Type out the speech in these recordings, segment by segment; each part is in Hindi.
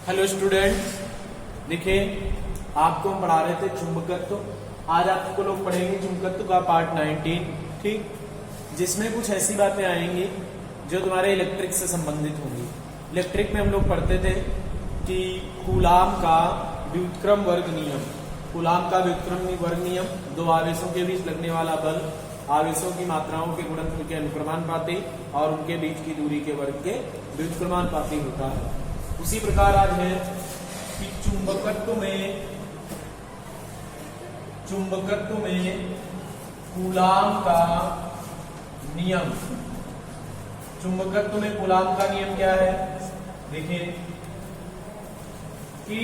हेलो स्टूडेंट, देखिए आपको हम पढ़ा रहे थे चुंबकत्व। आज आपको लोग पढ़ेंगे चुंबकत्व का पार्ट 19, ठीक, जिसमें कुछ ऐसी बातें आएंगी जो तुम्हारे इलेक्ट्रिक से संबंधित होंगी। इलेक्ट्रिक में हम लोग पढ़ते थे कि कूलाम का व्युत्क्रम वर्ग नियम, कूलाम का व्युत्क्रम वर्ग नियम, दो आवेशों के बीच लगने वाला बल आवेशों की मात्राओं के गुणनफल के अनुक्रमानुपाती और उनके बीच की दूरी के वर्ग के व्युत्क्रमानुपाती होता है। उसी प्रकार आज है कि चुंबकत्व में कूलाम का नियम, चुंबकत्व में कूलाम का नियम क्या है? देखिए कि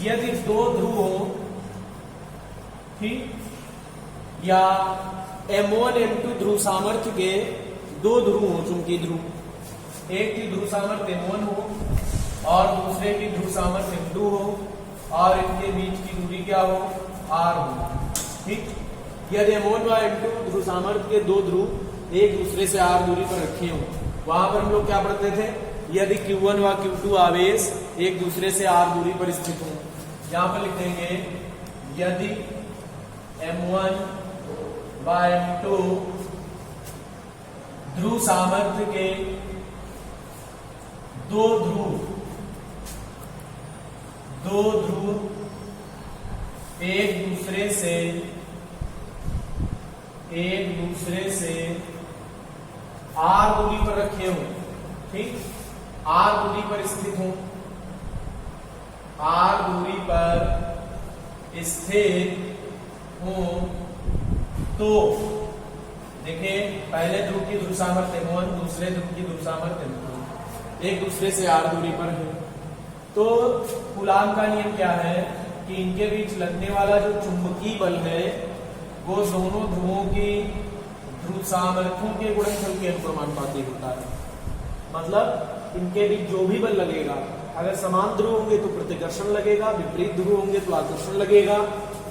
यदि दो ध्रुव हो, ठीक, या M1 M2 ध्रुव सामर्थ्य के दो ध्रुव हो, चुंबकीय ध्रुव, एक की ध्रुव सामर्थ्य M1 हो और दूसरे की ध्रुव सामर्थ्य M2 हो और इनके बीच की दूरी क्या हो? R हो, ठीक। यदि M1 व M2 ध्रुव सामर्थ्य के दो ध्रुव एक दूसरे से R दूरी पर रखे हो, वहां पर हम लोग क्या पढ़ते थे? यदि Q1 व Q2 आवेश एक दूसरे से R दूरी पर स्थित हो, यहां पर लिख देंगे यदि M1 व M2 ध्रुव सामर्थ्य के दो ध्रुव एक दूसरे से R दूरी पर रखे हो, ठीक, R दूरी पर स्थित हो, R दूरी पर स्थित हो, तो देखिए पहले ध्रुव की ध्रुव सामर्थ्य M1, दूसरे ध्रुव की ध्रुव सामर्थ्य M2 एक दूसरे से R दूरी पर है, तो कूलाम का नियम क्या है कि इनके बीच लगने वाला जो चुंबकीय बल है वो दोनों ध्रुवों की ध्रुव सामर्थ्यों के गुणनफल के अनुक्रमानुपाती होता है। मतलब इनके बीच जो भी बल लगेगा, अगर समान ध्रुव होंगे तो प्रतिकर्षण लगेगा, विपरीत ध्रुव होंगे तो आकर्षण लगेगा।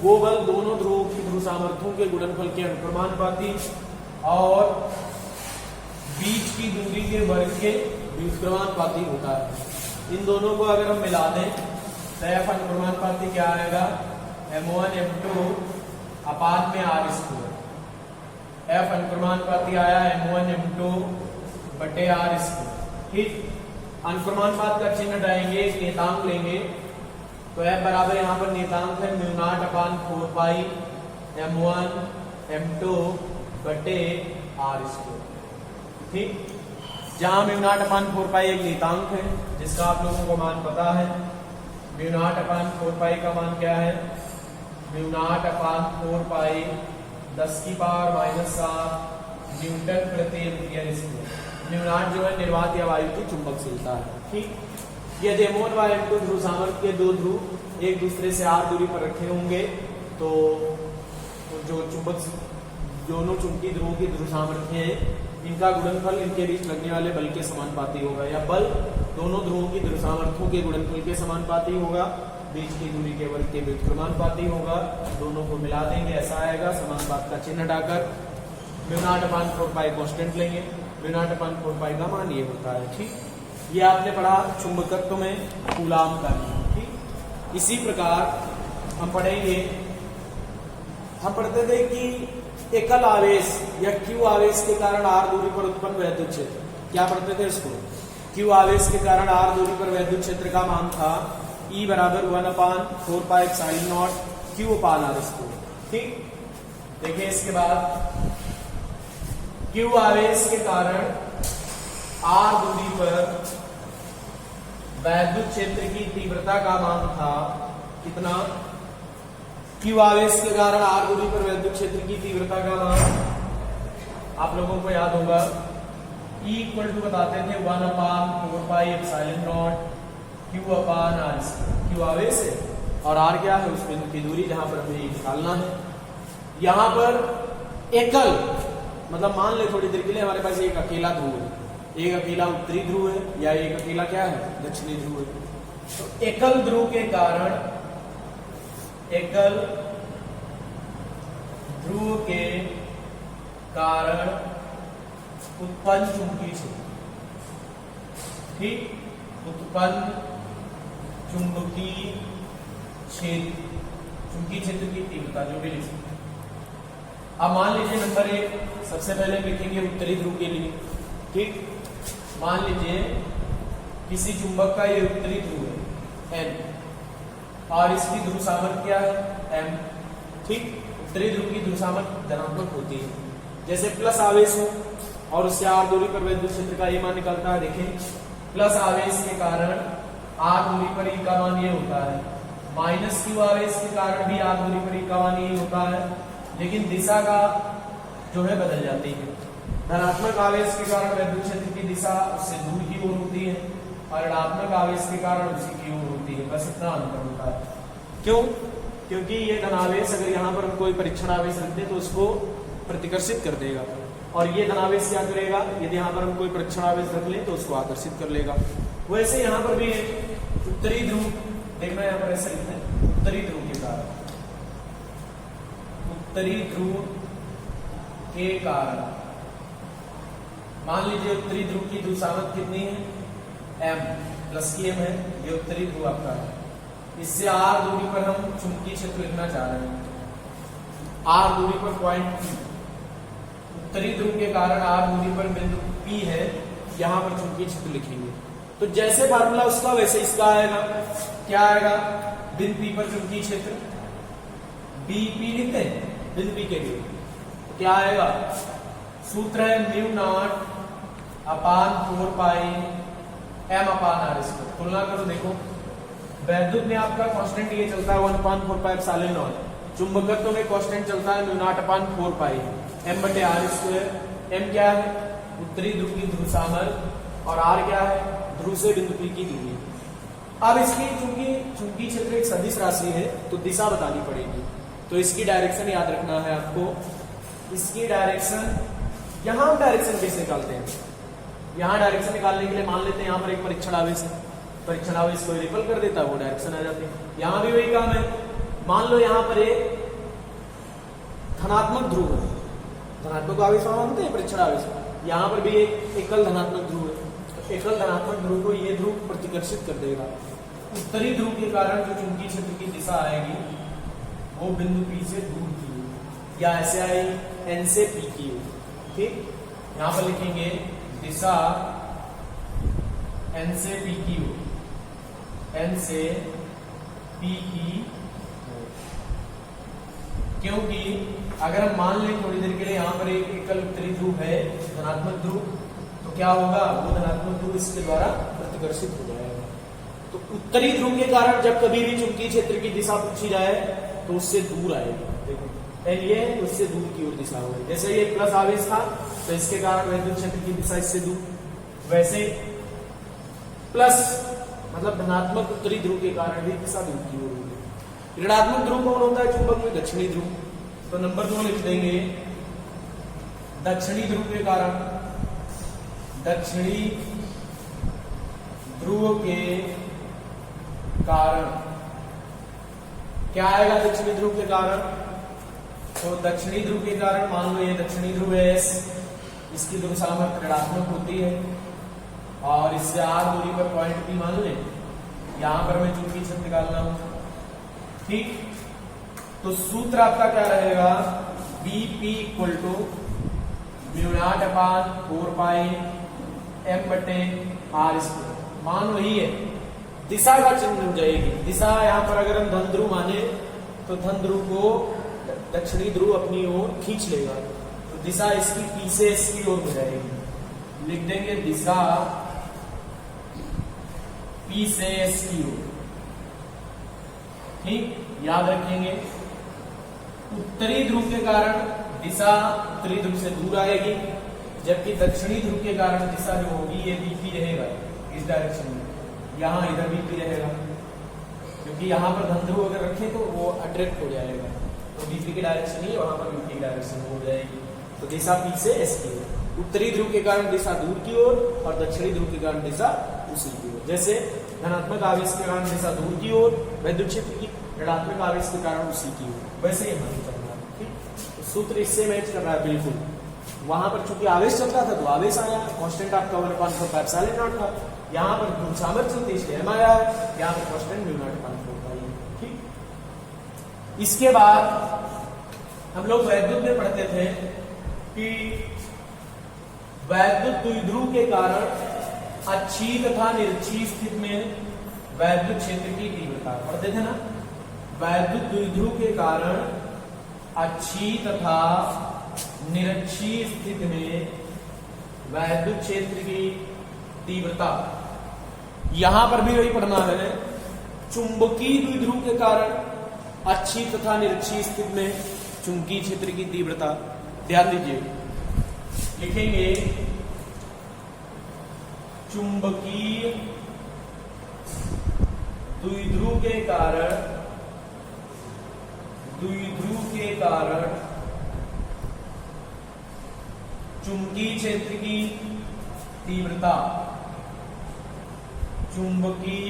वो बल दोनों ध्रुवों की ध्रुव सामर्थ्यों के गुणनफल के अनुक्रमानुपाती और बीच की दूरी के वर्ग के व्युत्क्रमानुपाती होता है। इन दोनों को अगर हम मिला दें तो F अनुक्रमानुपाती क्या आएगा? M1 M2 अपान में R स्क्वायर। F अनुक्रमानुपाती आया M1 M2 बटे R स्क्वायर, ठीक। अनुक्रमानुपात का चिन्ह हटाएंगे, एक नियतांक लेंगे, तो F बराबर यहाँ पर नियतांक है म्यू0 अपान 4 पाई M1 M2 बटे R स्क्वायर, ठीक। जहां म्यू0 अपान 4 पाई एक नियतांक है जिसका आप लोगों को मान पता है। म्यू0 अपान 4 पाई का मान क्या है? म्यू0 अपान 4 पाई 10 की पावर -7 न्यूटन प्रति एम्पीयर स्क्वायर। म्यू0 जो है निर्वात या वायु की चुंबकशीलता है, ठीक। यदि M1 व M2 ध्रुव सामर्थ्य के दो ध्रुव एक दूसरे से R दूरी पर रखे होंगे तो जो दोनों चुंबकीय ध्रुवों की ध्रुव सामर्थ्य है इनका गुणनफल इनके बीच लगने वाले बल के समानुपाती होगा, या बल दोनों ध्रुवों की ध्रुव सामर्थ्यों के गुणनफल के समानुपाती होगा, बीच की दूरी के वर्ग के व्युत्क्रमानुपाती होगा। दोनों को मिला देंगे, ऐसा आएगा। समानुपात का चिन्ह हटाकर म्यू0 अपान 4 पाई कांस्टेंट लेंगे, म्यू0 अपान 4 पाई का मान ये होता है, ठीक। ये आपने पढ़ा चुंबकत्व में कूलाम का नियम, ठीक। इसी प्रकार हम पढ़ेंगे, हम पढ़ते थे कि एकल आवेश या Q आवेश के कारण R दूरी पर उत्पन्न वैद्युत क्षेत्र, क्या पढ़ते थे इसको? Q आवेश के कारण R दूरी पर वैद्युत क्षेत्र का मान था E बराबर 1 अपान 4 pi epsilon not Q upon R square, ठीक। देखिए इसके बाद Q आवेश के कारण R दूरी पर वैद्युत क्षेत्र की तीव्रता का मान था कितना? Q आवेश के कारण R दूरी पर वैद्युत क्षेत्र की तीव्रता का मान आप लोगों को याद होगा, E इक्वल टू बताते थे 1 अपान 4 pi epsilon not Q upon R square. Q आवेश है और R क्या है? उस बिंदु की दूरी जहां पर हमें निकालना है। यहां पर एकल मतलब मान ले थोड़ी देर के लिए हमारे पास एक अकेला ध्रुव है, एक अकेला उत्तरी ध्रुव है या एक अकेला क्या है? दक्षिणी ध्रुव है। तो एकल ध्रुव के कारण, एकल ध्रुव के कारण उत्पन्न चुंबकीय क्षेत्र, ठीक। उत्पन्न चुंबकीय क्षेत्र की तीव्रता, जो भी लिख सकते हैं। अब मान लीजिए नंबर 1, सबसे पहले लिखेंगे उत्तरी ध्रुव के लिए। ठीक, मान लीजिए किसी चुंबक का ये उत्तरी ध्रुव है N और इसकी ध्रुव सामर्थ्य क्या है M। ठीक, उत्तरी ध्रुव की ध्रुव सामर्थ्य धनात्मक होती है। जैसे प्लस आवेश हो और उससे r दूरी पर विद्युत क्षेत्र का ये मान निकलता है। देखें, प्लस आवेश के कारण r दूरी पर E का मान ये होता है, माइनस Q आवेश के कारण भी r दूरी पर E का मान ये होता है, लेकिन दिशा का जो है बदल जाती है। धनात्मक आवेश के कारण विद्युत क्षेत्र की दिशा उससे दूर की ओर होती है और ऋणात्मक आवेश के कारण उसी की ओर होती है। बस इतना अंतर होता है। क्यों? क्योंकि ये धनावेश अगर यहाँ पर हम कोई परीक्षण आवेश रख दें तो उसको प्रतिकर्षित कर देगा, और ये धनावेश क्या करेगा, यदि यहाँ पर हम कोई परीक्षण आवेश रख लें तो उसको आकर्षित कर लेगा। वैसे यहाँ पर भी उत्तरी ध्रुव, देखना यहाँ पर ऐसे लिखते हैं, उत्तरी ध्रुव के कारण, उत्तरी ध्रुव के कारण मान लीजिए उत्तरी ध्रुव की ध्रुव सामर्थ्य कितनी है M प्लस की M है, ये उत्तरी ध्रुव आपका है। इससे r दूरी पर हम चुंबकीय क्षेत्र लिखना चाह रहे हैं, r दूरी पर पॉइंट P, उत्तरी ध्रुव के कारण r दूरी पर बिंदु P है, यहाँ पर चुंबकीय क्षेत्र लिखेंगे। तो जैसे फार्मूला उसका वैसे इसका आएगा। क्या आएगा, बिंदु P पर चुंबकीय क्षेत्र BP लिखते हैं बिंदु P के लिए, क्या आएगा, सूत्र है mu naught upon 4 pi M अपान R स्क्वायर। तुलना करो, देखो वैद्युत में आपका कांस्टेंट ये चलता है 1/4 पाई एप्सिलॉन नॉट, चुंबकत्व में कांस्टेंट चलता है mu naught upon 4 pi M बटे R स्क्वायर। M क्या है, उत्तरी ध्रुव की ध्रुव सामर्थ्य, और R क्या है, ध्रुव से बिंदु P की दूरी। अब इसकी चूंकि चुंबकीय क्षेत्र एक सदिश राशि है तो दिशा बतानी पड़ेगी, तो इसकी डायरेक्शन याद रखना है आपको। इसकी डायरेक्शन, यहां हम डायरेक्शन कैसे निकालते हैं, यहां डायरेक्शन निकालने के लिए मान लेते हैं यहाँ पर एक परीक्षण आवेश है, परीक्षण आवेश को रिपल कर देता है, वो डायरेक्शन आ जाती है। यहां भी वही काम है, मान लो यहाँ पर एक धनात्मक ध्रुव है, धनात्मक आवेश मानते हैं परीक्षण आवेश, यहाँ पर भी एक एकल धनात्मक ध्रुव है, तो एकल धनात्मक ध्रुव को ये ध्रुव प्रतिकर्षित कर देगा। उत्तरी ध्रुव के कारण जो चुंबकीय क्षेत्र की दिशा आएगी वो बिंदु P से दूर की ओर, या ऐसे आएगी N से P की ओर। ठीक, यहाँ पर लिखेंगे दिशा N से P की ओर, N से P की ओर। क्योंकि अगर हम मान लें थोड़ी देर के लिए यहाँ पर एक एकल उत्तरी ध्रुव है, धनात्मक ध्रुव, तो क्या होगा, वो धनात्मक ध्रुव इसके द्वारा प्रतिकर्षित हो जाएगा। तो उत्तरी ध्रुव के कारण जब कभी भी चुंबकीय क्षेत्र की दिशा पूछी जाए तो उससे दूर आएगा। देखो N ये उससे दूर की ओर दिशा होगी। जैसे ये प्लस आवेश था तो इसके कारण विद्युत क्षेत्र की दिशा इससे दूर, वैसे प्लस मतलब धनात्मक उत्तरी ध्रुव के कारण भी दिशा दूर की ओर होगी। ऋणात्मक ध्रुव कौन होता है चुंबक में, दक्षिणी ध्रुव। तो नंबर 2 लिख देंगे, दक्षिणी ध्रुव के कारण, दक्षिणी ध्रुव के कारण क्या आएगा, दक्षिणी ध्रुव के कारण, तो दक्षिणी ध्रुव के कारण मान लो ये दक्षिणी ध्रुव है S, इसकी ध्रुव सामर्थ्य ऋणात्मक होती है और इससे R दूरी पर पॉइंट P मान लें, यहां पर मैं चुंबकीय क्षेत्र निकालना हूं। ठीक, तो सूत्र आपका क्या रहेगा, BP equal to mu naught upon 4 pi M बटे R स्क्वायर। मान वही है, दिशा का चिन्ह हो जाएगी। दिशा यहाँ पर अगर हम धन ध्रुव माने तो धन ध्रुव को दक्षिणी ध्रुव अपनी ओर खींच लेगा, तो दिशा इसकी P से S की ओर हो जाएगी। लिख देंगे दिशा P से S की ओर। ठीक, याद रखेंगे उत्तरी ध्रुव के कारण दिशा उत्तरी ध्रुव से दूर आएगी, जबकि दक्षिणी ध्रुव के कारण दिशा जो होगी ये BP रहेगा इस डायरेक्शन में, यहाँ इधर BP रहेगा, क्योंकि यहाँ पर धन ध्रुव अगर रखें तो वो अट्रैक्ट हो जाएगा, तो BP की डायरेक्शन ही वहां पर BP की डायरेक्शन हो जाएगी। तो दिशा P से S की ओर, उत्तरी ध्रुव के कारण दिशा दूर की ओर और दक्षिणी ध्रुव के कारण दिशा उसी की ओर। जैसे धनात्मक आवेश के कारण दिशा दूर की ओर विद्युत क्षेत्र की, ऋणात्मक आवेश के कारण उसी की ओर, वैसे ही हमारी चल रहा है। ठीक, तो सूत्र इससे मैच कर रहा है बिल्कुल। वहां पर चूंकि आवेश चल रहा था तो आवेश आया, कांस्टेंट आपका 1/4 एप्सिलॉन नॉट था। यहाँ पर धूल सामर्थ्य चलती इसलिए m आया, यहाँ पर कांस्टेंट म्यू नॉट अपान 4 पाई। ठीक, इसके बाद हम लोग वैद्युत में पढ़ते थे कि वैद्युत द्विध्रुव के कारण अच्छी तथा निरक्षी स्थिति में वैद्युत क्षेत्र की तीव्रता पढ़ते थे ना। वैद्युत द्विध्रुव के कारण अच्छी तथा निरक्षी स्थिति में वैद्युत क्षेत्र की तीव्रता, यहां पर भी वही पढ़ना है। चुंबकीय द्विध्रुव के कारण अच्छी तथा निरक्षी स्थिति में चुंबकीय क्षेत्र की तीव्रता, ध्यान दीजिए, लिखेंगे चुंबकीय द्विध्रुव के कारण चुंबकीय क्षेत्र की तीव्रता, चुंबकीय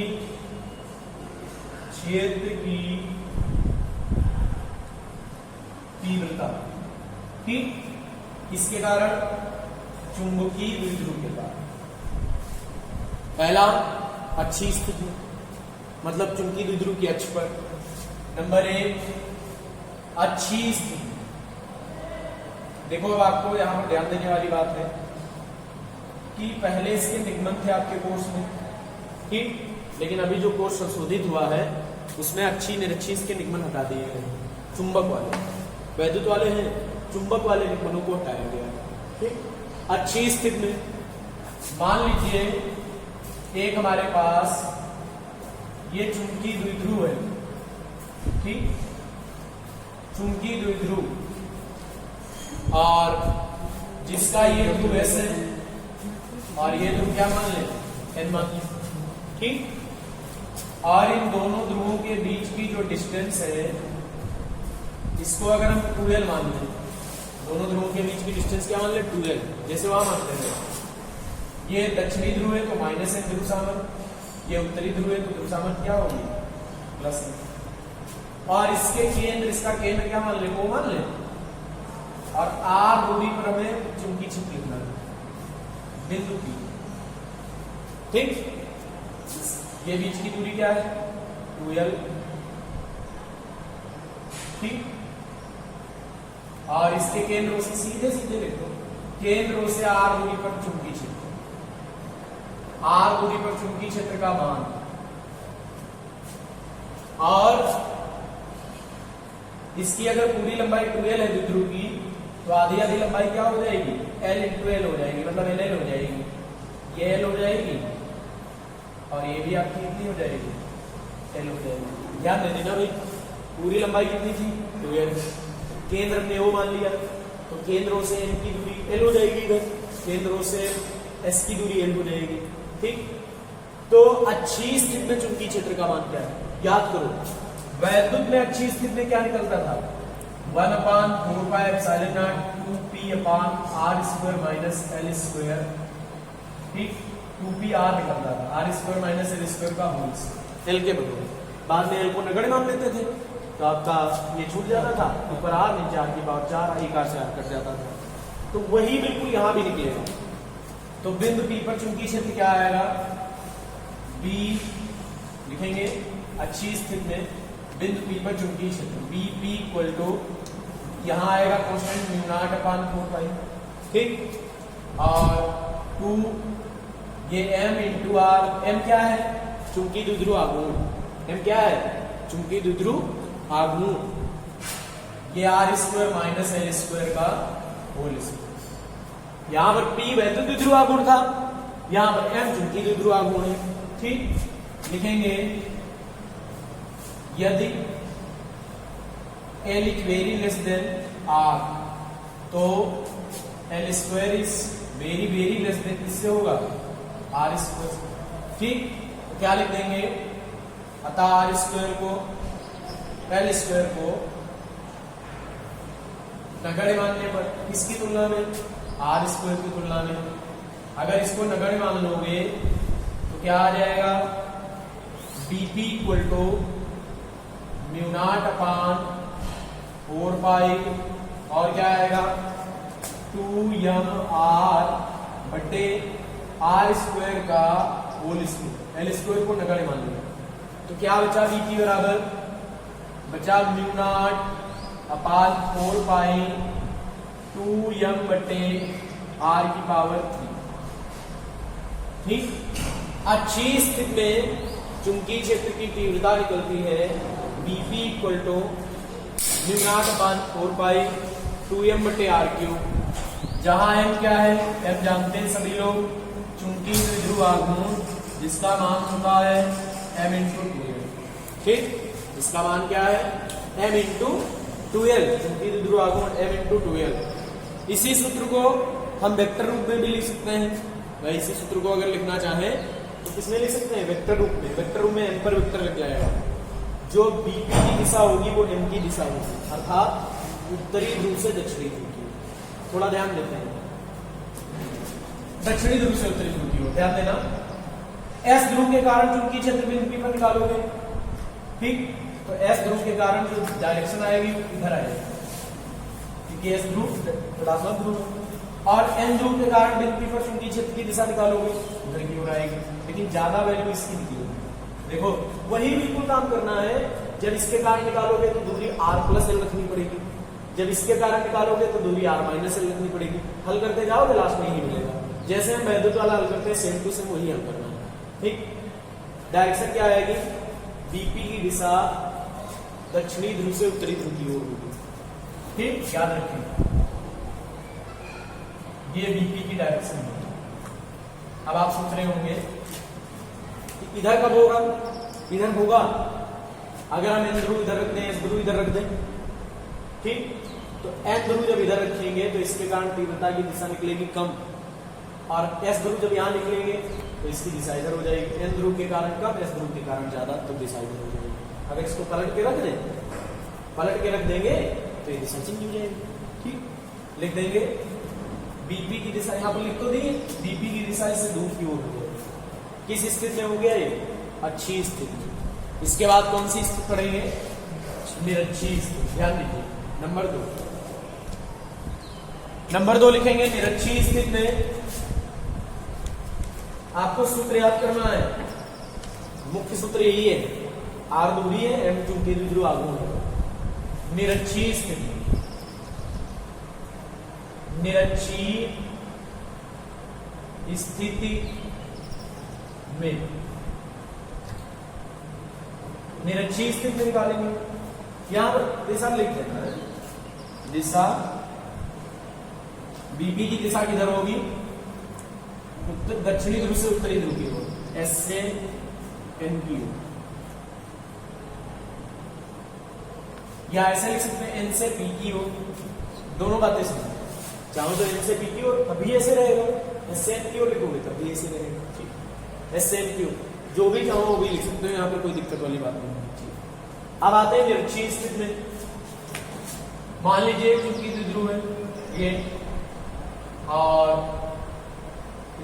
क्षेत्र की तीव्रता। ठीक, किसके कारण? चुंबकीय द्विध्रुव के कारण। पहला अच्छी स्थिति मतलब चुंबकीय द्विध्रुव की अक्ष पर। नंबर 1 अच्छी स्थिति। देखो अब आपको यहां पर ध्यान देने वाली बात है कि पहले इसके निगमन थे आपके कोर्स में, ठीक, लेकिन अभी जो कोर्स संशोधित हुआ है उसमें अच्छी निरक्षी इसके निगमन हटा दिए गए। चुंबक वाले, वैद्युत वाले हैं, चुंबक वाले निगमनों को हटाया गया। ठीक, अच्छी स्थिति में मान लीजिए एक हमारे पास ये चुंबकीय द्विध्रुव है। ठीक, चुंबकीय द्विध्रुव और जिसका ये ध्रुव S है और ये ध्रुव क्या मान ले? N1। ठीक, और इन दोनों ध्रुवों के बीच की जो डिस्टेंस है इसको अगर हम 2L मान लें, दोनों ध्रुवों के बीच की डिस्टेंस क्या मान ले? 2L, जैसे वहां मानते हैं। ये दक्षिणी ध्रुव है तो -N ध्रुव सामर्थ्य, ये उत्तरी ध्रुव है तो ध्रुव सामर्थ्य क्या होगी? +N। और इसके केंद्र, इसका केंद्र क्या मान ले? O मान ले। और R दूरी पर हमें चुंबकीय क्षेत्र लिखना है, बिंदु P। ठीक, ये बीच की दूरी क्या है? 2L। ठीक, और इसके केंद्रों से सीधे सीधे लिख दो, केंद्रों से R दूरी पर चुंबकीय क्षेत्र, R दूरी पर चुंबकीय क्षेत्र का मान, और इसकी अगर पूरी लंबाई 2L है द्विध्रुव की तो आधी लंबाई क्या हो जाएगी? L × L हो जाएगी, मतलब LL हो जाएगी, ये L हो जाएगी और ये भी आपकी कितनी हो जाएगी? L हो जाएगी। ध्यान दे देना भाई, पूरी लंबाई कितनी थी? 2L। केंद्र हमने O मान लिया तो केंद्रों से N की दूरी L हो जाएगी, इधर केंद्रों से S की दूरी L हो जाएगी। ठीक, तो अच्छी स्थिति में चुंबकीय क्षेत्र का मान क्या है? याद करो, वैद्युत में अच्छी स्थिति में क्या निकलता था? 1/4πε0 2p/r² - l²। ठीक, 2pr निकलता था, r² - l² का होल्स l के बराबर। बाद में l को नगण्य मान लेते थे तो आपका ये छूट जाता था, ऊपर r नीचे r की पावर 4, एक r से r कट जाता था। तो वही बिल्कुल यहां भी निकलेगा। तो बिंदु P पर चुंबकीय क्षेत्र क्या आएगा? B लिखेंगे अच्छी स्थिति में बिंदु P पर चुंबकीय क्षेत्र BP = यहां आएगा कांस्टेंट म्यू नॉट अपान 4 पाई। ठीक, और 2 ये M × R, M क्या है? चुंबकीय द्विध्रुव आघूर्ण। M क्या है? चुंबकीय द्विध्रुव आघूर्ण। ये r² - l² का होल स्क्वायर। यहां पर P वैद्युत द्विध्रुव आघूर्ण था, यहां पर M चुंबकीय द्विध्रुव आघूर्ण है। ठीक, लिखेंगे यदि L is very less than R तो L² is very less than, इससे होगा R²। ठीक, तो क्या लिख देंगे? अतः R² को L² को नगण्य मानने पर, किसकी तुलना में? R² की तुलना में। अगर इसको नगण्य मान लोगे तो क्या आ जाएगा? BP = μ0 अपान 4 पाई, और क्या आएगा? 2m r बटे r स्क्वायर का होल स्क्वायर, l स्क्वायर को नगण्य मान लिया। तो क्या बचा v की बराबर, बचा mu naught upon 4 pi 2m बटे r की पावर 3। ठीक, अच्छी स्थिति में चुंबकीय क्षेत्र की तीव्रता निकलती है Vp equal to mu naught upon 4 pi 2m बटे r क्यूब, जहां m क्या है, m जानते हैं सभी लोग, चुंबकीय द्विध्रुव आघूर्ण जिसका मान होता है m इंटू 2l। ठीक, इसका मान क्या है, m इंटू 2l, चुंबकीय द्विध्रुव आघूर्ण m इंटू 2l। इसी सूत्र को हम वेक्टर रूप में भी लिख सकते हैं। भाई इसी सूत्र को अगर लिखना चाहें तो किसमें लिख सकते हैं, वेक्टर रूप में। वेक्टर रूप में m पर वेक्टर लग जाएगा, जो Vp की दिशा होगी वो m की दिशा होगी, अर्थात उत्तरी ध्रुव से दक्षिणी ध्रुव की। थोड़ा ध्यान देते हैं, दक्षिणी ध्रुव से उत्तरी ध्रुव की ओर ध्यान देना। S ध्रुव के कारण चुंबकीय क्षेत्र बिंदु P पर निकालोगे। ठीक, तो S ध्रुव के कारण जो डायरेक्शन आएगी इधर आएगी, क्योंकि S ध्रुव ऋणात्मक ध्रुव है। और N ध्रुव के कारण बिंदु P पर चुंबकीय क्षेत्र की दिशा निकालोगे, उधर की ओर आएगी, लेकिन ज्यादा वैल्यू इसकी निकलेगी। देखो वही बिल्कुल काम करना है, जब इसके कारण निकालोगे तो दूरी r प्लस एल रखनी पड़ेगी, जब इसके कारण निकालोगे तो दूरी r माइनस एल रखनी पड़ेगी। हल करते जाओगे लास्ट में ही मिलेगा, जैसे हम वैद्युत वाला हल करते हैं सेम टू सेम वही हल करना है। ठीक, डायरेक्शन क्या आएगी, Vp की दिशा दक्षिणी ध्रुव से उत्तरी ध्रुव की ओर होगी। ठीक, याद रखिए ये Vp की डायरेक्शन है। अब आप सोच रहे होंगे कि इधर कब होगा, इधर होगा अगर हम N ध्रुव इधर रख दें, S ध्रुव इधर रख दें। ठीक, तो N ध्रुव जब इधर रखेंगे तो इसके कारण तीव्रता की दिशा निकलेगी कम, और S ध्रुव जब यहाँ निकलेंगे तो इसकी दिशा इधर हो जाएगी। N ध्रुव के कारण कम, S ध्रुव के कारण ज्यादा, तो दिशा इधर हो जाएगी। अगर इसको पलट के रख दें, पलट के रख देंगे तो ये दिशा चेंज हो जाएगी। ठीक, लिख देंगे Vp की दिशा, यहाँ पर लिख तो दी, Vp की दिशा इससे दूर की ओर हो जाएगी। किस स्थिति में हो गया ये, अच्छी स्थिति। इसके बाद कौन सी स्थिति पढ़ेंगे, निरक्षी स्थिति। ध्यान दीजिए, नंबर 2 लिखेंगे। निरक्षी स्थिति में आपको सूत्र याद करना है, मुख्य सूत्र यही है, r दूरी है, m चुंबकीय द्विध्रुव आघूर्ण है। निरक्षी स्थिति, निरक्षी स्थिति में, निरक्षी स्थिति में निकालेंगे। यहां पर दिशा लिख देना है, दिशा Vp की दिशा किधर होगी, उत्तर दक्षिणी ध्रुव से उत्तरी ध्रुव की ओर, S से N की ओर, या ऐसे लिख सकते हैं N से P की ओर। दोनों बातें समझ, चाहो तो N से P की ओर तभी ऐसे रहेगा, S से N की ओर लिखोगे तभी ऐसे रहेगा। ठीक, S से N की ओर जो भी चाहो वो भी लिख सकते हो, यहाँ पर कोई दिक्कत वाली बात नहीं है। अब आते हैं निरक्षी स्थिति में। मान लीजिए चुंबकीय द्विध्रुव है ये, और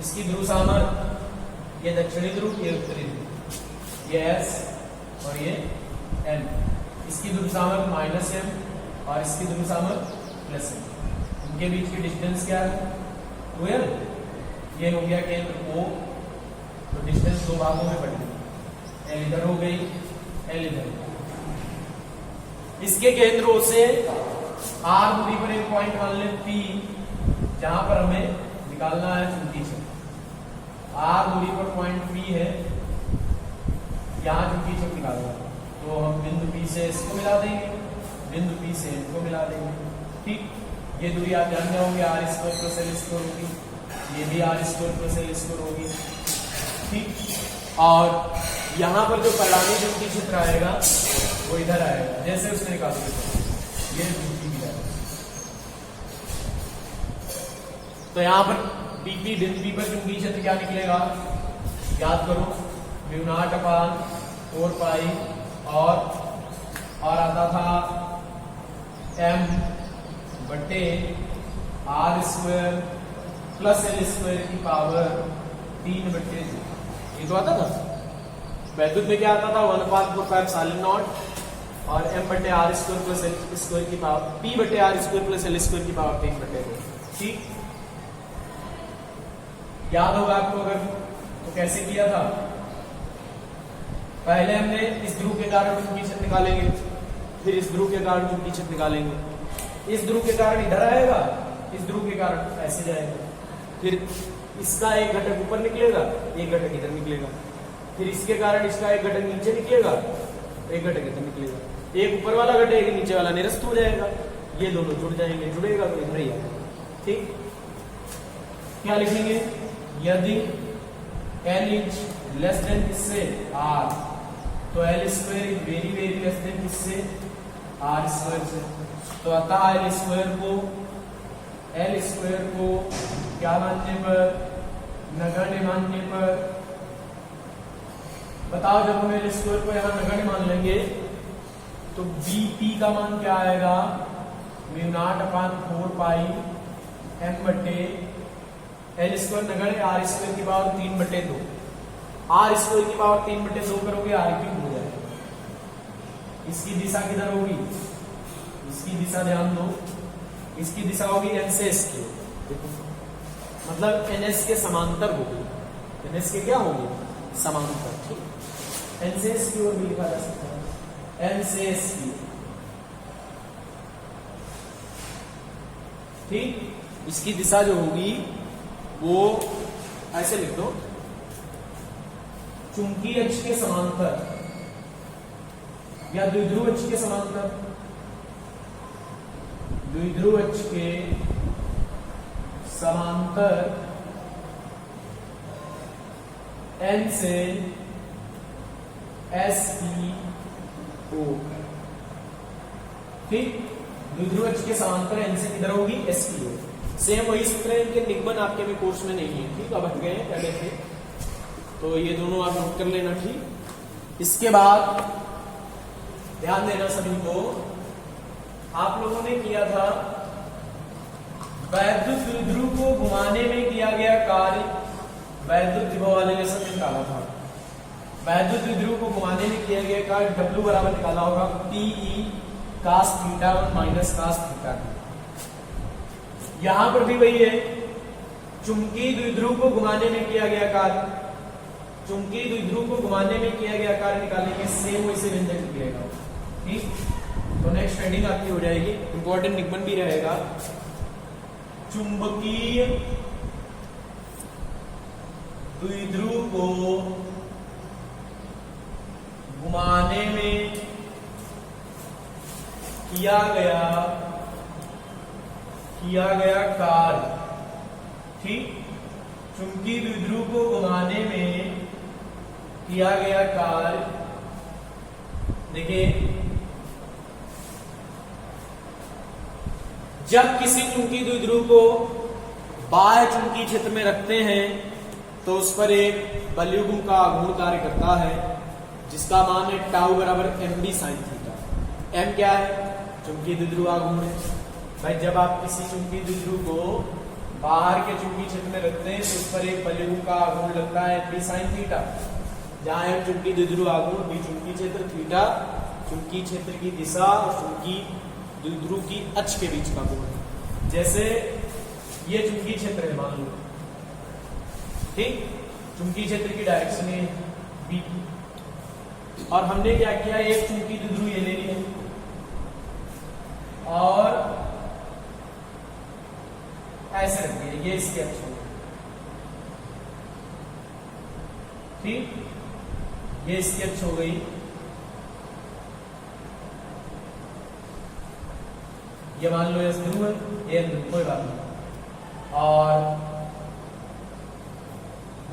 इसकी ध्रुव सामर्थ्य ये दक्षिणी ध्रुव, ये उत्तरी ध्रुव, ये S और ये N। इसकी ध्रुव सामर्थ्य -m और इसकी ध्रुव सामर्थ्य +m। इनके बीच की डिस्टेंस क्या है, 2l। ये हो गया केंद्र O, तो डिस्टेंस दो भागों में बढ़ गई, L इधर हो गई, L इधर। इसके केंद्रों से R दूरी पर एक पॉइंट मान लें P, जहां पर हमें निकालना है चुंबकीय क्षेत्र। R दूरी पर पॉइंट P है, यहाँ चुंबकीय क्षेत्र निकालना है, तो हम बिंदु P से इसको मिला देंगे, बिंदु P से इनको मिला देंगे। ठीक, ये दूरी आप जान जाओगे r² + l² होगी, ये भी r² + l² होगी। ठीक, और यहाँ पर जो परिणामी चुंबकीय क्षेत्र आएगा वो इधर आएगा, जैसे उसने निकाल दिया ये Vp की जाएगा। तो यहाँ पर Vp बिंदु P पर चुंबकीय क्षेत्र क्या निकलेगा, याद करो, म्यू नॉट अपान 4 पाई और आता था m बटे r² + l² की पावर 3/2। ये तो आता था वैद्युत में, क्या आता था 1/4πε0 और m बटे r² + l² की पावर, p बटे r² + l² की पावर 3/2। ठीक, याद होगा आपको अगर तो कैसे किया था। पहले हमने इस ध्रुव के कारण चुंबकीय क्षेत्र निकालेंगे, फिर इस ध्रुव के कारण चुंबकीय क्षेत्र निकालेंगे। इस ध्रुव के कारण इधर आएगा, इस ध्रुव के कारण ऐसे जाएगा, फिर इसका एक घटक ऊपर निकलेगा, एक घटक इधर निकलेगा, फिर इसके कारण इसका एक घटक नीचे निकलेगा, एक घटक इधर निकलेगा, एक ऊपर वाला घटक एक नीचे वाला निरस्त हो जाएगा, ये दोनों जुड़ जाएंगे, जुड़ेगा तो इधर ही आएगा। ठीक, क्या लिखेंगे, यदि L इज लेस देन किससे R, तो L square is very very less than किससे R स्क्वायर से। तो अतः L स्क्वायर को क्या मानने पर, नगण्य मानने पर, बताओ जब हम L स्क्वायर को यहां नगण्य मान लेंगे तो BP का मान क्या आएगा, μ0/4 पाई m बटे L स्क्वायर नगण्य R स्क्वायर की पावर 3/2, R स्क्वायर की पावर 3/2 करोगे R क्यूब हो जाएगा। इसकी दिशा किधर होगी, इसकी दिशा ध्यान दो, इसकी दिशा होगी N से S की, मतलब NS के समांतर होगी, NS के क्या होगी, समांतर। ठीक, N से S की ओर भी लिखा जा सकता है, N से S की। ठीक, इसकी दिशा जो होगी वो ऐसे लिख दो, चुंबकीय अक्ष के समांतर या द्विध्रुव अक्ष के समांतर, द्विध्रुव अक्ष के समांतर N से S की ओर। ठीक, द्विध्रुव अक्ष के समांतर N से किधर होगी, S की ओर। सेम वही सूत्र है, इनके निगमन आपके में कोर्स में नहीं है। ठीक, अब हट गए हैं पहले थे, तो ये दोनों आप नोट कर लेना। ठीक, इसके बाद ध्यान देना सभी को, आप लोगों ने किया था वैद्युत द्विध्रुव को घुमाने में किया गया कार्य, वैद्युत विभव वाले लेसन में निकाला था। वैद्युत द्विध्रुव को घुमाने में किया गया कार्य W बराबर निकाला होगा TE cos θ1 माइनस cos θ2। यहां पर भी वही है, चुंबकीय द्विध्रुव को घुमाने में किया गया कार्य, चुंबकीय द्विध्रुव को घुमाने में किया गया कार्य निकालेंगे, सेम वैसे व्यंजक निकलेगा। ठीक, तो नेक्स्ट हेडिंग आपकी हो जाएगी, इंपॉर्टेंट निगमन भी रहेगा, चुंबकीय द्विध्रुव को घुमाने में किया गया कार्य। ठीक, चुंबकीय द्विध्रुव को घुमाने में किया गया कार्य, देखिए जब किसी चुंबकीय द्विध्रुव को बाह्य चुंबकीय क्षेत्र में रखते हैं तो उस पर एक बलयुग्म का आघूर्ण कार्य करता है, जिसका मान है टाउ बराबर mb sin थीटा। m क्या है, चुंबकीय द्विध्रुव आघूर्ण है। भाई जब आप किसी चुंबकीय द्विध्रुव को बाहर के चुंबकीय क्षेत्र में रखते हैं तो उस पर एक बलयुग्म का आघूर्ण लगता है mb sin थीटा, जहां m चुंबकीय द्विध्रुव आघूर्ण, b चुंबकीय क्षेत्र, थीटा चुंबकीय क्षेत्र की दिशा और चुंबकीय द्विध्रुव की अक्ष के बीच का कोण। जैसे ये चुंबकीय क्षेत्र है मान लो, ठीक, चुंबकीय क्षेत्र की डायरेक्शन है बी, और हमने क्या किया, एक चुंबकीय द्विध्रुव ये ले लिया और ऐसे रख दिया, ये इसकी अक्ष हो गई। ठीक, ये इसकी अक्ष हो गई, ये मान लो एस ध्रुव है, ये ध्रुव, कोई बात नहीं, और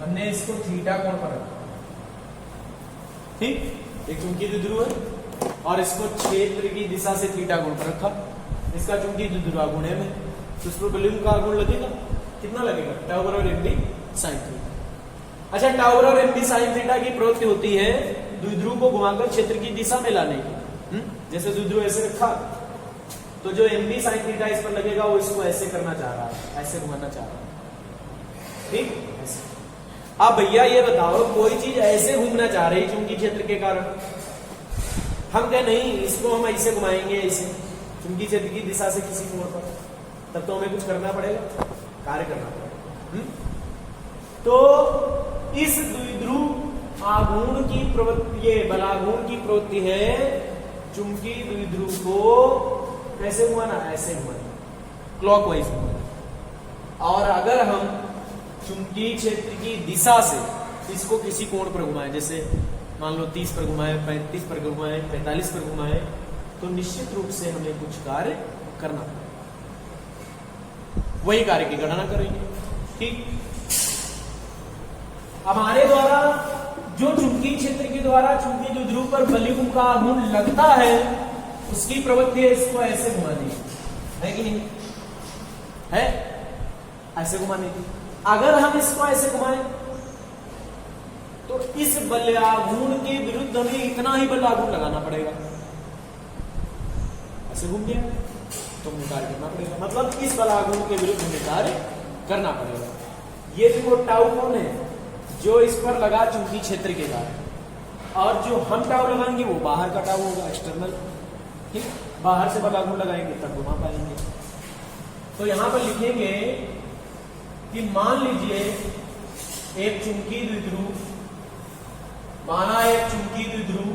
हमने इसको थीटा कोण पर रखा। ठीक, एक चुंबकीय द्विध्रुव है और इसको क्षेत्र की दिशा से थीटा कोण पर रखा, इसका चुंबकीय द्विध्रुव आघूर्ण है, तो इस पर बलयुग्म का आघूर्ण लगेगा, कितना लगेगा, टाउ बराबर mb sin थीटा। अच्छा, टाउ बराबर mb sin थीटा की प्रवृत्ति होती है द्विध्रुव को घुमाकर क्षेत्र की दिशा में लाने की। जैसे द्विध्रुव ऐसे रखा तो जो mb sin थीटा इस पर लगेगा वो इसको ऐसे करना चाह रहा है, ऐसे घुमाना चाह रहा है। ठीक, ऐसे। अब भैया ये बताओ, कोई चीज ऐसे घूमना चाह रही चुंबकीय क्षेत्र के कारण, हम क्या नहीं, इसको हम ऐसे घुमाएंगे, ऐसे चुंबकीय क्षेत्र की दिशा से किसी कोण पर, तब तो हमें कुछ करना पड़ेगा, कार्य करना पड़ेगा। तो इस द्विध्रुव आघूर्ण की प्रवृत्ति, ये बलाघूर्ण की प्रवृत्ति है चुंबकीय द्विध्रुव को कैसे घुमाना, ऐसे घुमाना, क्लॉकवाइज घुमाना। और अगर हम चुंबकीय क्षेत्र की दिशा से इसको किसी कोण पर घुमाएं, जैसे मान लो 30 पर घुमाएं, 35 पर घुमाएं, 45 पर घुमाएं, तो निश्चित रूप से हमें कुछ कार्य करना पड़ेगा, वही कार्य की गणना करेंगे। ठीक, हमारे द्वारा जो चुंबकीय क्षेत्र के द्वारा चुंबकीय द्विध्रुव पर बलिकुंभ का आघूर्ण लगता है उसकी प्रवृत्ति है इसको ऐसे घुमाने की, है कि नहीं है, ऐसे घुमाने की। अगर हम इसको ऐसे घुमाएं तो इस बलाघूर्ण के विरुद्ध हमें इतना ही बलाघूर्ण लगाना पड़ेगा, ऐसे घूम गया तो हमें कार्य करना पड़ेगा, मतलब इस बलाघूर्ण के विरुद्ध हमें कार्य करना पड़ेगा। ये देखो टाउ कौन है, जो इस पर लगा चुंबकीय क्षेत्र के कारण, और जो हम टाउ लगाएंगे वो बाहर का टाउ होगा, एक्सटर्नल। ठीक, बाहर से बलाघूर्ण लगाएंगे तब घुमा पाएंगे। तो यहां पर लिखेंगे कि मान लीजिए एक चुंबकीय द्विध्रुव, माना एक चुंबकीय द्विध्रुव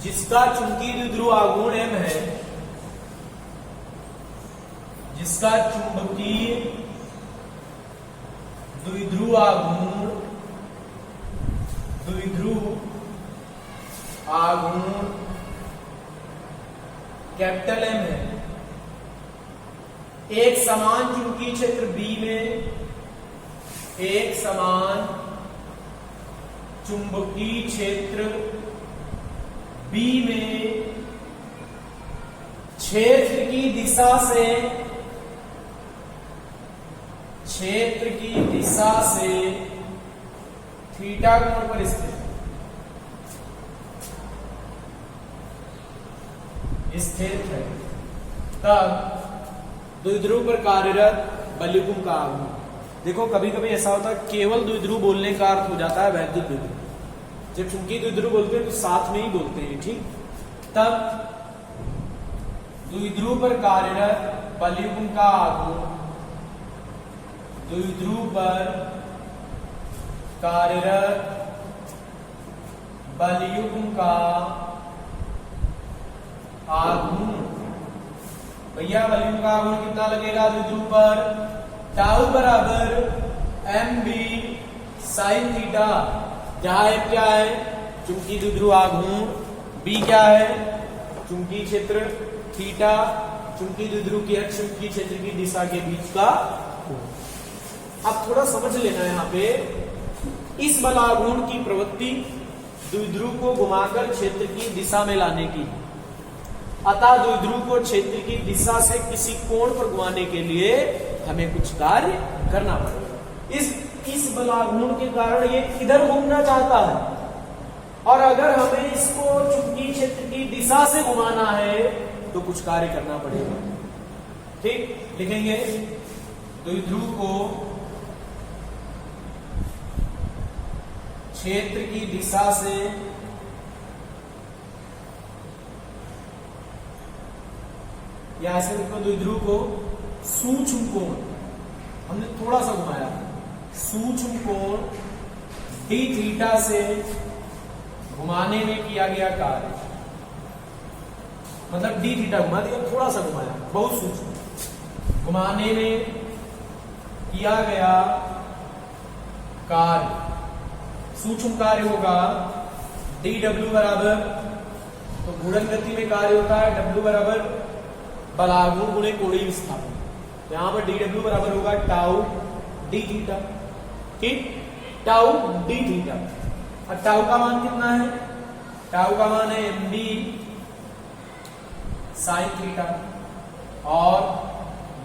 जिसका चुंबकीय द्विध्रुव आघूर्ण m है, जिसका चुंबकीय द्विध्रुव आघूर्ण कैपिटल M है, एक समान चुंबकीय क्षेत्र B में, एक समान चुंबकीय क्षेत्र B में क्षेत्र की दिशा से थीटा कोण पर स्थित है, तब द्विध्रुव पर कार्यरत बलिकुंभ का आघूर्ण। देखो कभी कभी ऐसा होता है केवल द्विध्रुव बोलने का अर्थ हो जाता है वैद्युत द्विध्रुव, जब चुंबकीय द्विध्रुव बोलते हैं तो साथ में ही बोलते हैं। ठीक, तब द्विध्रुव पर कार्यरत बलिकुंभ का आघूर्ण, द्विध्रुव पर कार्यरत बलिकुंभ का आघूर्ण, भैया बलिकुंभ का आघूर्ण कितना लगेगा द्विध्रुव पर, टाउ बराबर mb sin थीटा, जहां m क्या है चुंबकीय द्विध्रुव आघूर्ण, b क्या है चुंबकीय क्षेत्र, थीटा चुंबकीय द्विध्रुव की अक्ष चुंबकीय क्षेत्र की दिशा के बीच का कोण। अब थोड़ा समझ लेना है यहाँ पे, इस बलाघूर्ण की प्रवृत्ति द्विध्रुव को घुमाकर क्षेत्र की दिशा में लाने की, अतः द्विध्रुव को क्षेत्र की दिशा से किसी कोण पर घुमाने के लिए हमें कुछ कार्य करना पड़ेगा। इस बलाघूर्ण के कारण ये इधर घूमना चाहता है, और अगर हमें इसको चुंबकीय क्षेत्र की दिशा से घुमाना है तो कुछ कार्य करना पड़ेगा। ठीक, लिखेंगे द्विध्रुव को क्षेत्र की दिशा से या ऐसे द्विध्रुव को सूक्ष्म कोण, हमने थोड़ा सा घुमाया, सूक्ष्म कोण डी थीटा से घुमाने में किया गया कार्य, मतलब डी थीटा घुमा दिया, थोड़ा सा घुमाया, बहुत सूक्ष्म घुमाने में किया गया कार्य, सूक्ष्म कार्य होगा डी डब्ल्यू बराबर, तो घूर्णन गति में कार्य होता है डब्ल्यू बराबर बलाघूर्ण गुणे कोणीय विस्थापन, यहां पर डी डब्ल्यू बराबर होगा टाउ डी थीटा। ठीक, टाउ डी थीटा, और टाउ का मान कितना है, टाउ का मान है mb sin थीटा और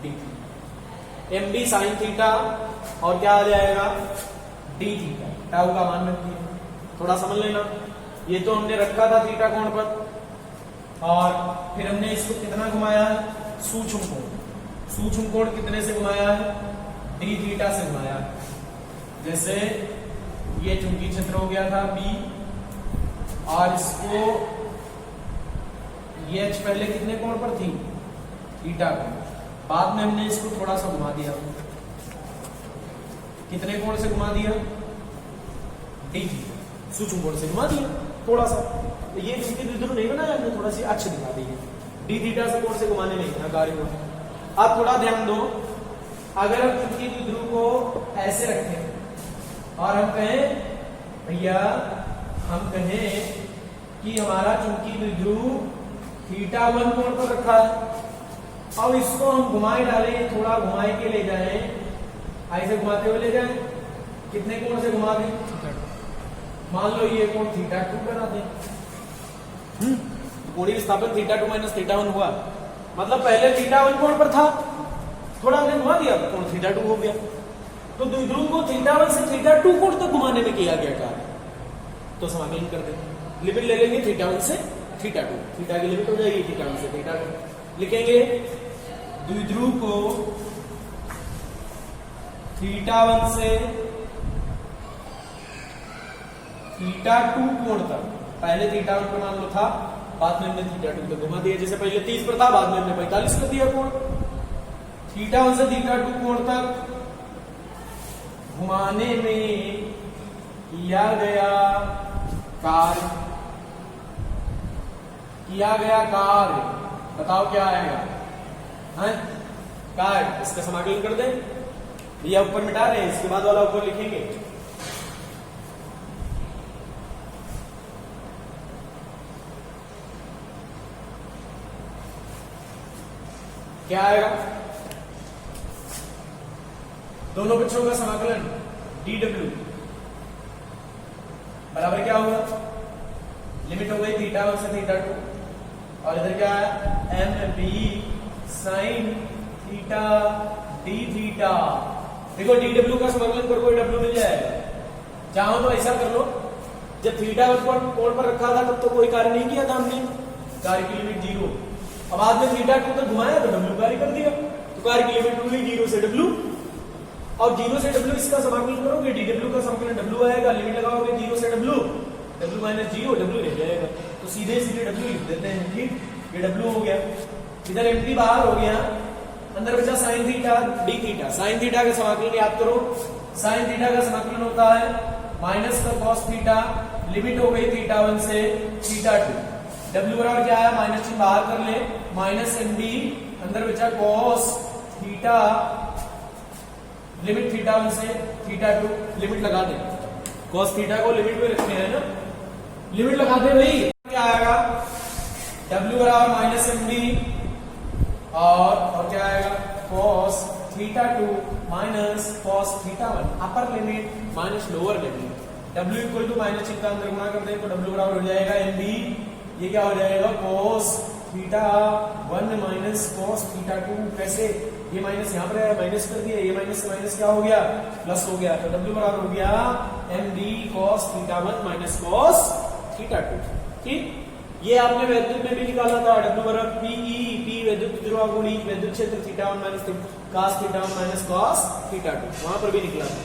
D theta, mb sin theta और क्या आ जाएगा डी थीटा, टाउ का मान रखिए, थोड़ा समझ लेना। ये तो हमने रखा था थीटा कोण पर, और फिर हमने इसको कितना घुमाया है, सूक्ष्म कोण, सूक्ष्म कोण कितने से घुमाया है, डी थीटा से घुमाया है। जैसे ये चुंबकीय क्षेत्र हो गया था बी, और इसको ये एच पहले कितने कोण पर थी, थीटा पर। बाद में हमने इसको थोड़ा सा घुमा दिया, कितने कोण से घुमा दिया, डी थीटा, सूक्ष्म कोण से घुमा दिया थोड़ा सा। तो ये चुंबकीय द्विध्रुव नहीं बनाया हमने, थोड़ा सी अच्छी दिखा दी है, डी थीटा से कोण से घुमाने नहीं था कार्य को। आप थोड़ा ध्यान दो, अगर हम चुंबकीय द्विध्रुव को ऐसे रखें और हम कहें भैया, हम कहें कि हमारा चुंबकीय द्विध्रुव θ1 कोण पर रखा है, अब इसको हम घुमाए डालें, थोड़ा घुमाए के ले जाएं, ऐसे घुमाते हुए ले जाएं, कितने कोण से घुमा दें, मान लो ये कोण θ2 बना दें, कोणीय विस्थापन θ2 माइनस θ1 हुआ, मतलब पहले θ1 कोण पर था, थोड़ा हमने घुमा दिया, कोण θ2 हो गया। तो द्विध्रुव को θ1 से θ2 कोण तक घुमाने में किया गया कार्य, तो समाकलन कर देंगे, लिमिट ले लेंगे θ1 से θ2, थीटा की लिमिट हो जाएगी θ1 से θ2, लिखेंगे द्विध्रुव को θ1 से θ2 कोण तक, पहले θ1 पर मान लो था, बाद में हमने θ2 तक घुमा दिया, जैसे पहले 30 पर था, बाद में हमने 45 कर दिया कोण। θ1 से θ2 कोण तक घुमाने में किया गया कार्य, बताओ क्या आएगा, हैं? कार्य, इसका समाकलन कर दें, ये ऊपर मिटा रहे हैं, इसके बाद वाला ऊपर लिखेंगे। क्या आएगा, दोनों पक्षों का समाकलन dw बराबर क्या होगा, लिमिट हो गई θ1 से θ2, और इधर क्या है, M B sine theta D theta. देखो dw का समाकलन करो, w मिल जाएगा, चाहो तो ऐसा कर लो, जब θ1 कोण पर रखा था तब तो कोई कार्य नहीं किया था हमने, कार्य की लिमिट 0, अब बाद में θ2 तक घुमाया तो w कार्य कर दिया, तो कार्य की लिमिट हो गई 0 से w, और 0 से w इसका समाकलन करोगे, dw का समाकलन w आएगा, लिमिट लगाओगे 0 से w, w माइनस 0, w रह जाएगा, तो सीधे सीधे w लिख देते हैं, ठीक, ये w हो गया, इधर एम्प्टी बाहर हो गया, अंदर बचा sign theta D theta. Sine theta का समाकलन याद करो, साइन थीटा का समाकलन होता है माइनस का कॉस थीटा, लिमिट हो गई θ1 से θ2, w बराबर क्या है, माइनस चिन्ह बाहर कर ले, माइनस एम डी, अंदर बचा कॉस थीटा, लिमिट θ1 से θ2, लिमिट लगा दे, कॉस थीटा को लिमिट में रखते हैं ना, लिमिट लगा दे भाई, क्या आएगा, w बराबर माइनस एम डी, और क्या आएगा, cos θ2 minus cos θ1, upper limit minus lower limit, w equal to minus चिन्ह का अंदर गुणा कर दें तो w बराबर हो जाएगा एम बी, ये क्या हो जाएगा, cos θ1 माइनस cos θ2, कैसे, ये माइनस यहाँ पर है, माइनस कर दिया, ये माइनस से माइनस क्या हो गया, प्लस हो गया, तो w बराबर हो गया M B cos θ1 minus cos θ2, ठीक। ये आपने वैद्युत में भी निकाला था, w बराबर पीई, पी वैद्युत ध्रुवागुणी वैद्युत क्षेत्र θ1 माइनस cos θ1 माइनस cos θ2, वहां पर भी निकला था।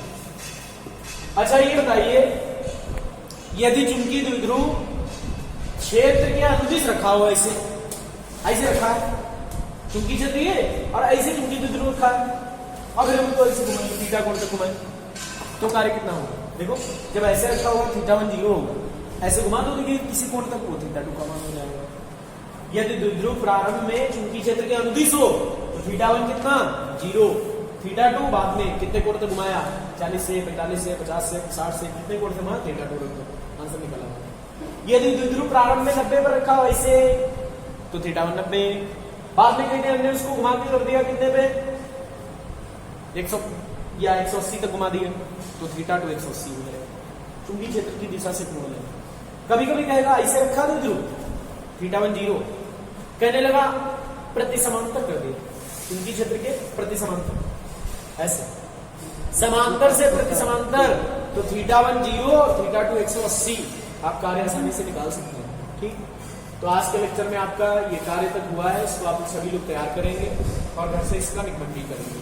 अच्छा ये बताइए, यदि चुंबकीय द्विध्रुव क्षेत्र के अनुदिश रखा हो, ऐसे रखा है चुंबकीय क्षेत्र ये, और ऐसे चुंबकीय द्विध्रुव रखा है, अब हम तो ऐसे घुमाएंगे, थीटा कोण तक घुमाएं तो कार्य कितना होगा, देखो जब ऐसे रखा होगा θ1 0 होगा, ऐसे घुमा दो देखिए किसी कोण तक वो θ2 का मान हो जाएगा। यदि द्विध्रुव प्रारंभ में चुंबकीय क्षेत्र के अनुदिश हो तो θ1 कितना 0, θ2 बाद में कितने कोण तक घुमाया, 40 से 45 से 50 से 60 से, कितने कोण से घुमाया, θ2 रख दो, आंसर निकला। यदि द्विध्रुव प्रारंभ में 90 पर रखा हो ऐसे तो θ1 90, बाद में कहते हमने उसको घुमा के कर दिया कितने पे, 100 या 180 तक घुमा दिया तो θ2 180 हो जाएगा, चुंबकीय क्षेत्र की दिशा से कोण है। कभी कभी कहेगा ऐसे रखा द्विध्रुव θ1 0, कहने लगा प्रति समांतर कर दिया, चुंबकीय क्षेत्र के प्रति समांतर, ऐसे समांतर से प्रति समांतर, तो θ1 0 और θ2 180, आप कार्य आसानी से निकाल सकते हैं, ठीक। तो आज के लेक्चर में आपका ये कार्य तक हुआ है, इसको आप सभी लोग तैयार करेंगे और घर से इसका निगमन भी करेंगे।